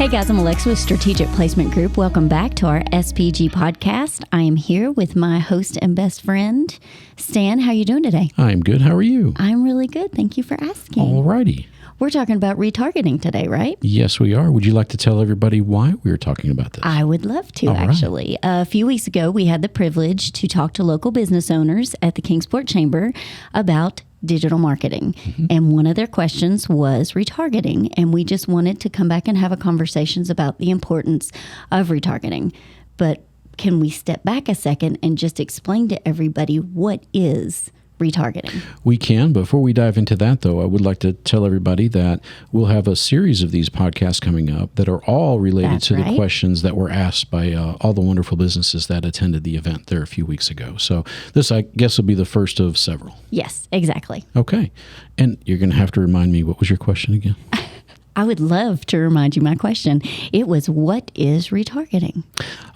Hey guys, I'm Alexa with Strategic Placement Group. Welcome back to our SPG podcast. I am here with my host and best friend, Stan. How are you doing today? I'm good. How are you? I'm really good. Thank you for asking. All righty. We're talking about retargeting today, right? Yes, we are. Would you like to tell everybody why we were talking about this? I would love to, All right. actually. A few weeks ago, we had the privilege to talk to local business owners at the Kingsport Chamber about digital marketing. Mm-hmm. And one of their questions was retargeting. And we just wanted to come back and have a conversations about the importance of retargeting. But can we step back a second and just explain to everybody what is retargeting? We can. Before we dive into that, though, I would like to tell everybody that we'll have a series of these podcasts coming up that are all related That's to right. the questions that were asked by all the wonderful businesses that attended the event there a few weeks ago. So this, I guess, will be the first of several. Yes, exactly. Okay. And you're going to have to remind me, what was your question again? I would love to remind you my question. It was, what is retargeting?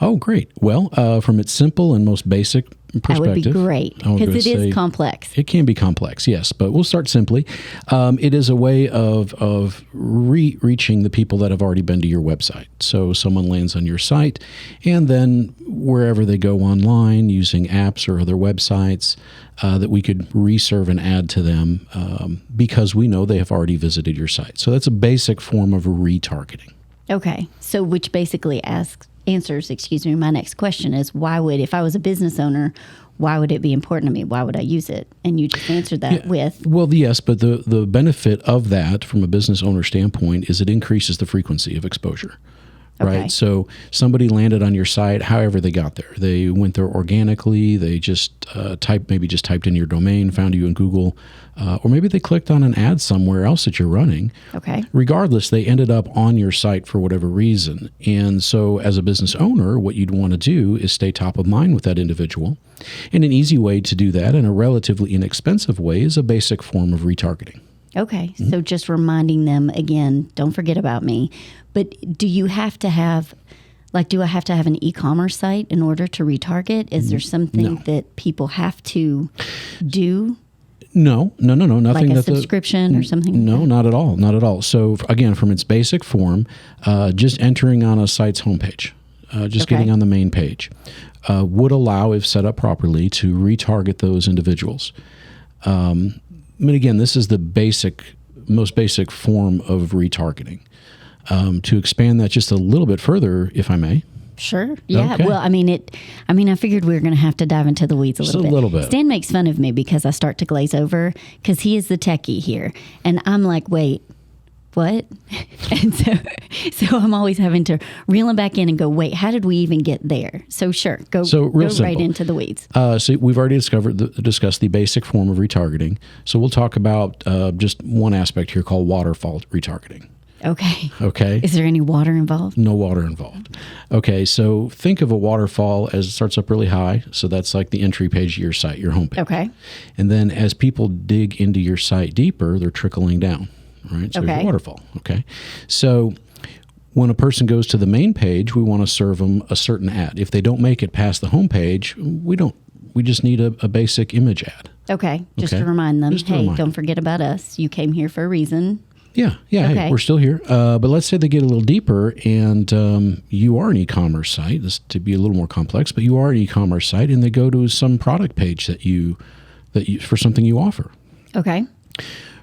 Oh, great. Well, from its simple and most basic perspective. That would be great, because it is complex. It can be complex, yes, but we'll start simply. It is a way of reaching the people that have already been to your website. So someone lands on your site, and then wherever they go online using apps or other websites, that we could reserve an ad to them because we know they have already visited your site. So that's a basic form of retargeting. Okay, so which basically answers my next question is, why would, if I was a business owner, why would it be important to me? Why would I use it? And you just answered that with... Well, yes, but the benefit of that from a business owner standpoint is it increases the frequency of exposure. Okay. Right. So somebody landed on your site, however they got there. They went there organically. They just typed in your domain, found you in Google, or maybe they clicked on an ad somewhere else that you're running. Okay. Regardless, they ended up on your site for whatever reason. And so as a business owner, what you'd want to do is stay top of mind with that individual. And an easy way to do that in a relatively inexpensive way is a basic form of retargeting. Okay, so just reminding them again, don't forget about me. But do you have to have, do I have to have an e-commerce site in order to retarget? Is there something that people have to do? No, nothing. Like a subscription or something? No, not at all. So again, from its basic form, just entering on a site's homepage, getting on the main page, would allow, if set up properly, to retarget those individuals. But again, this is the most basic form of retargeting. To expand that just a little bit further, if I may. Sure. Yeah. Okay. Well, I figured we were going to have to dive into the weeds a little bit. Stan makes fun of me because I start to glaze over because he is the techie here. And I'm like, wait, what? And so I'm always having to reel him back in and go, wait, how did we even get there? So sure, go right into the weeds. So we've already discussed the basic form of retargeting. So we'll talk about just one aspect here called waterfall retargeting. Okay. Is there any water involved? No water involved. Okay, so think of a waterfall as it starts up really high. So that's like the entry page of your site, your homepage. Okay. And then as people dig into your site deeper, they're trickling down, right? So there's a waterfall, okay? So when a person goes to the main page, we want to serve them a certain ad. If they don't make it past the homepage, we just need a basic image ad. Okay, just to remind them, don't forget about us. You came here for a reason. Yeah. Okay. Hey, we're still here. But let's say they get a little deeper and you are an e-commerce site, this to be a little more complex, but you are an e-commerce site and they go to some product page that you for something you offer. Okay.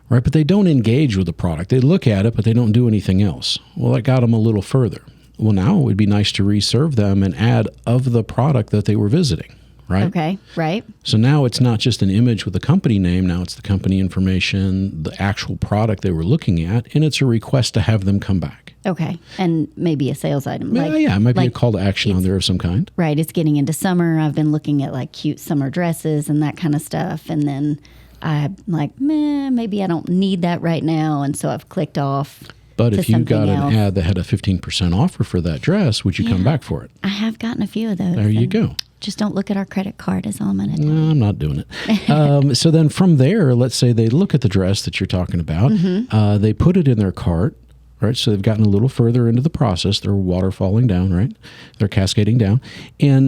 Right. But they don't engage with the product. They look at it, but they don't do anything else. Well, that got them a little further. Well, now it would be nice to reserve them an ad of the product that they were visiting. Right? Okay, right. So now it's not just an image with the company name. Now it's the company information, the actual product they were looking at, and it's a request to have them come back. Okay, and maybe a sales item. It might be a call to action on there of some kind. Right, it's getting into summer. I've been looking at cute summer dresses and that kind of stuff, and then I'm like, maybe I don't need that right now, and so I've clicked off. But if you got an ad that had a 15% offer for that dress, would you come back for it? I have gotten a few of those. There you go. Just don't look at our credit card is all I'm going to do. No, I'm not doing it. So then from there, let's say they look at the dress that you're talking about. Mm-hmm. They put it in their cart, right? So they've gotten a little further into the process. They're waterfalling down, right? They're cascading down.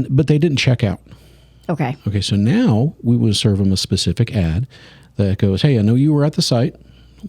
But they didn't check out. Okay. Okay, so now we would serve them a specific ad that goes, hey, I know you were at the site.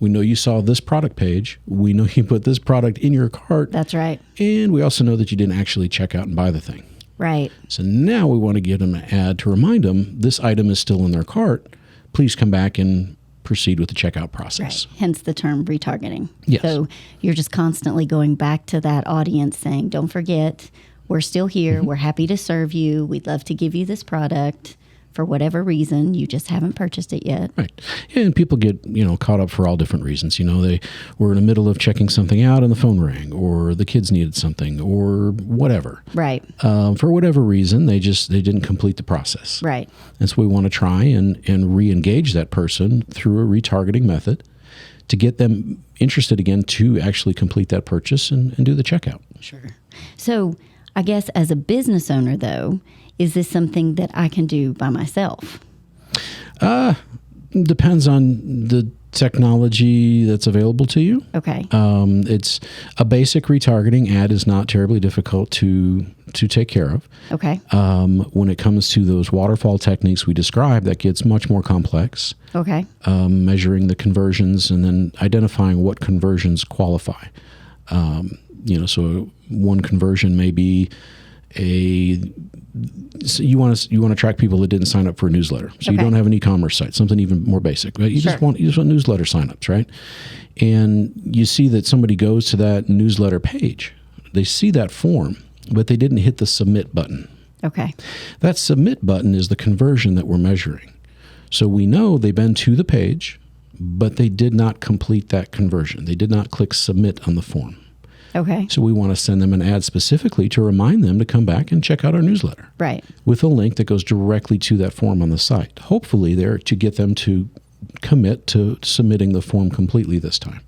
We know you saw this product page. We know you put this product in your cart. That's right. And we also know that you didn't actually check out and buy the thing. Right. So now we want to get them an ad to remind them this item is still in their cart. Please come back and proceed with the checkout process. Right. Hence the term retargeting. Yes. So you're just constantly going back to that audience saying, don't forget, we're still here. We're happy to serve you. We'd love to give you this product. For whatever reason, you just haven't purchased it yet. Right. And people get, caught up for all different reasons. They were in the middle of checking something out and the phone rang, or the kids needed something, or whatever. Right. For whatever reason, they didn't complete the process. Right. And so we want to try and re-engage that person through a retargeting method to get them interested again to actually complete that purchase and do the checkout. Sure. So I guess as a business owner, though, is this something that I can do by myself? Depends on the technology that's available to you. Okay. It's a basic retargeting ad is not terribly difficult to take care of. Okay. When it comes to those waterfall techniques we described, that gets much more complex. Okay. Measuring the conversions and then identifying what conversions qualify. So one conversion may be so you want to track people that didn't sign up for a newsletter. So you don't have an e-commerce site, something even more basic. Right? You just want newsletter signups, right? And you see that somebody goes to that newsletter page. They see that form, but they didn't hit the submit button. Okay. That submit button is the conversion that we're measuring. So we know they've been to the page, but they did not complete that conversion. They did not click submit on the form. Okay. So we want to send them an ad specifically to remind them to come back and check out our newsletter. Right. With a link that goes directly to that form on the site. Hopefully there to get them to commit to submitting the form completely this time.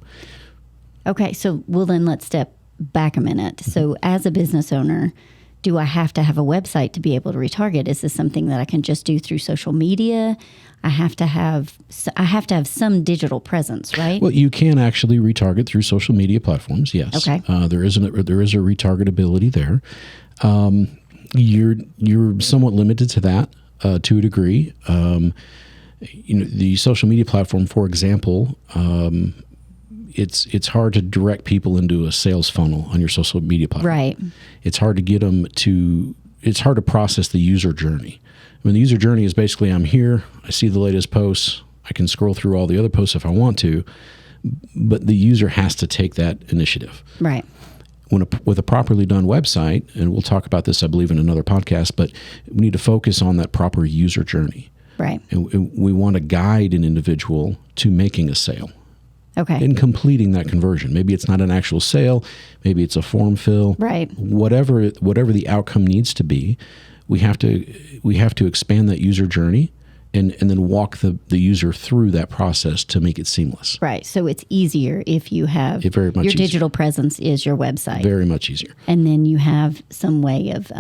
Okay. So, then let's step back a minute. So as a business owner, do I have to have a website to be able to retarget? Is this something that I can just do through social media? I have to have some digital presence, right? Well, you can actually retarget through social media platforms. Yes. Okay. There is a retargetability there. You're somewhat limited to that to a degree. The social media platform, for example, it's hard to direct people into a sales funnel on your social media platform. Right. It's hard to get them to. It's hard to process the user journey. I mean, the user journey is basically, I'm here, I see the latest posts, I can scroll through all the other posts if I want to, but the user has to take that initiative. Right. With a properly done website, and we'll talk about this, I believe, in another podcast, but we need to focus on that proper user journey. Right. And we want to guide an individual to making a sale. Okay. And completing that conversion. Maybe it's not an actual sale, maybe it's a form fill. Right. Whatever the outcome needs to be, we have to expand that user journey and then walk the user through that process to make it seamless. Right. So it's easier if you have very much your easier. digital presence is your website. Very much easier. And then you have some way of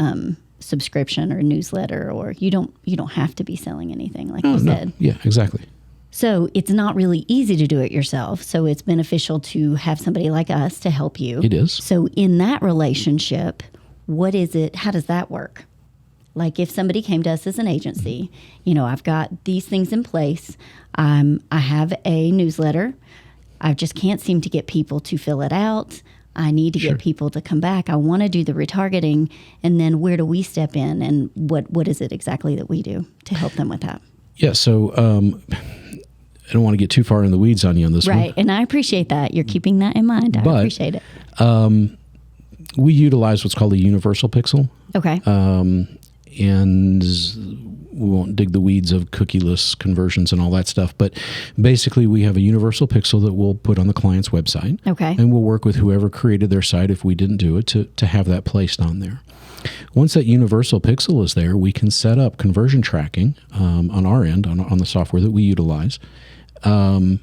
subscription or newsletter, or you don't have to be selling anything like you said. Yeah, exactly. So it's not really easy to do it yourself. So it's beneficial to have somebody like us to help you. It is. So in that relationship, what is it? How does that work? Like if somebody came to us as an agency, I've got these things in place. I have a newsletter. I just can't seem to get people to fill it out. I need to get people to come back. I want to do the retargeting. And then where do we step in? And what is it exactly that we do to help them with that? Yeah, so I don't want to get too far in the weeds on you on this one. Right, and I appreciate that. You're keeping that in mind. I appreciate it. We utilize what's called a universal pixel. Okay. And we won't dig the weeds of cookieless conversions and all that stuff. But basically, we have a universal pixel that we'll put on the client's website. Okay. And we'll work with whoever created their site, if we didn't do it, to have that placed on there. Once that universal pixel is there, we can set up conversion tracking on our end, on the software that we utilize, to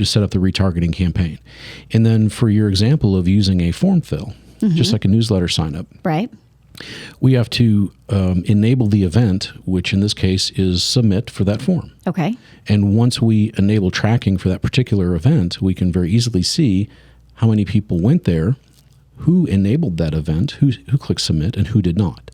set up the retargeting campaign. And then for your example of using a form fill, just like a newsletter sign up. Right. We have to enable the event, which in this case is submit for that form. Okay. And once we enable tracking for that particular event, we can very easily see how many people went there, who enabled that event, who clicked submit, and who did not.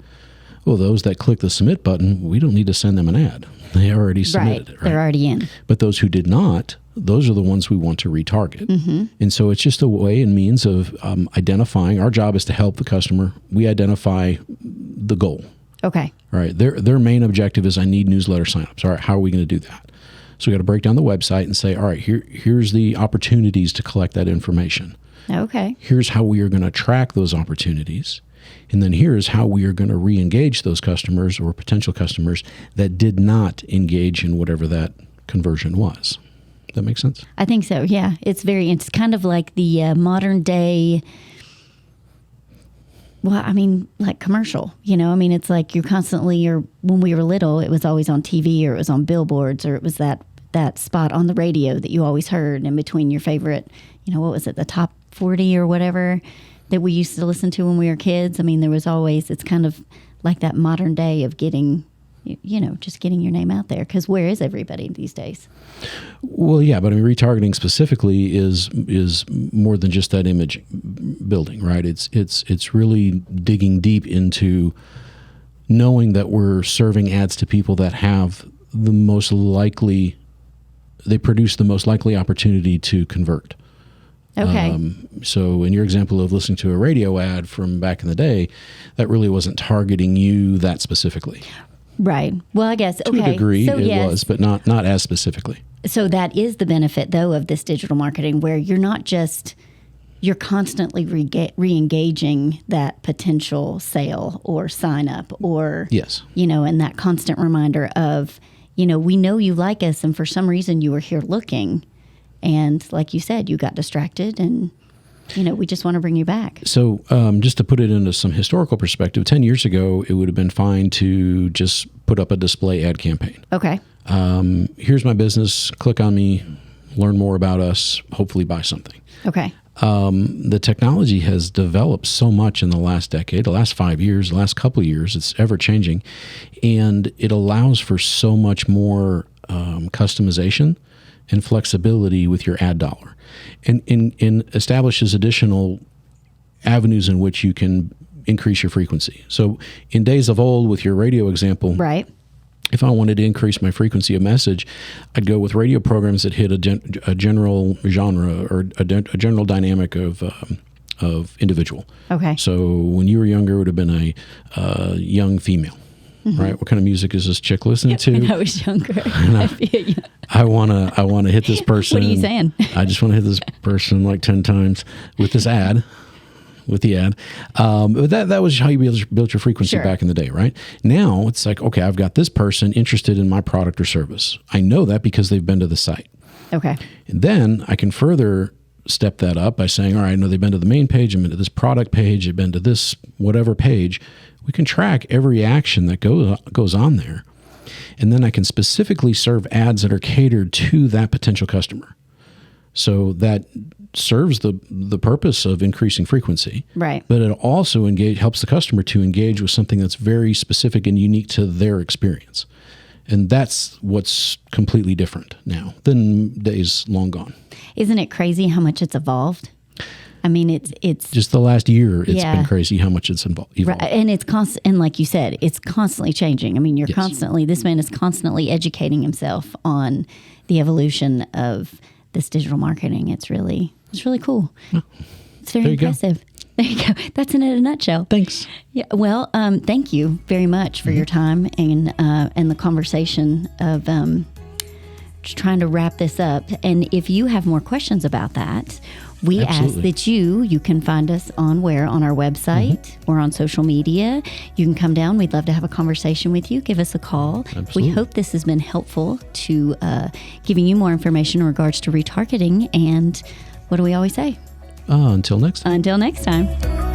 Well, those that click the submit button, we don't need to send them an ad. They already submitted it, right? They're already in. But those who did not, those are the ones we want to retarget. And so it's just a way and means of identifying. Our job is to help the customer. We identify the goal. Okay. All right. Their main objective is I need newsletter signups. All right. How are we going to do that? So we got to break down the website and say, all right, here's the opportunities to collect that information. Okay. Here's how we are going to track those opportunities. And then here's how we are going to re-engage those customers or potential customers that did not engage in whatever that conversion was. That make sense? I think so. Yeah. It's kind of like the modern day, well, I mean, like commercial, it's like you're constantly, or when we were little, it was always on TV or it was on billboards or it was that spot on the radio that you always heard in between your favorite, what was it? The top 40 or whatever that we used to listen to when we were kids. I mean, there was always, it's kind of like that modern day of getting, just getting your name out there. Because where is everybody these days? Well, yeah, but I mean, retargeting specifically is more than just that image building, right? It's really digging deep into knowing that we're serving ads to people that have the most likely, they produce the most likely opportunity to convert. Okay. So in your example of listening to a radio ad from back in the day, that really wasn't targeting you that specifically. Right. Well, I guess, okay. To a degree so, it was, but not as specifically. So that is the benefit, though, of this digital marketing, where you're not just, you're constantly re-engaging that potential sale or sign up or, yes, and that constant reminder of, we know you like us and for some reason you were here looking. And like you said, you got distracted and, we just want to bring you back. So just to put it into some historical perspective, 10 years ago, it would have been fine to just put up a display ad campaign. Okay. Here's my business. Click on me, learn more about us, hopefully buy something. Okay. The technology has developed so much in the last decade, the last 5 years, the last couple of years. It's ever changing. And it allows for so much more customization and flexibility with your ad dollar, and establishes additional avenues in which you can increase your frequency. So in days of old, with your radio example, right, if I wanted to increase my frequency of message, I'd go with radio programs that hit a general genre or a general dynamic of individual. Okay. So when you were younger, it would have been a young female. Right? What kind of music is this chick listening to? When I was younger. I want to hit this person. What are you saying? I just want to hit this person like 10 times with this ad, with the ad. But that was how you built your frequency back in the day, right? Now it's like, okay, I've got this person interested in my product or service. I know that because they've been to the site. Okay. And then I can further step that up by saying, all right, I know they've been to the main page, I've been to this product page, they've been to this whatever page. We can track every action that goes on there. And then I can specifically serve ads that are catered to that potential customer. So that serves the purpose of increasing frequency. Right. But it also helps the customer to engage with something that's very specific and unique to their experience. And that's what's completely different now than days long gone. Isn't it crazy how much it's evolved? I mean, it's just the last year. It's been crazy how much it's evolved. Right. And it's constant. And like you said, it's constantly changing. I mean, you're this man is constantly educating himself on the evolution of this digital marketing. It's really cool. Oh, it's very impressive. There you go. That's in a nutshell. Thanks. Yeah. Well, thank you very much for your time and the conversation of just trying to wrap this up. And if you have more questions about that, we ask that you can find us on our website or on social media. You can come down. We'd love to have a conversation with you. Give us a call. Absolutely. We hope this has been helpful to giving you more information in regards to retargeting. And what do we always say? Until next time. Until next time.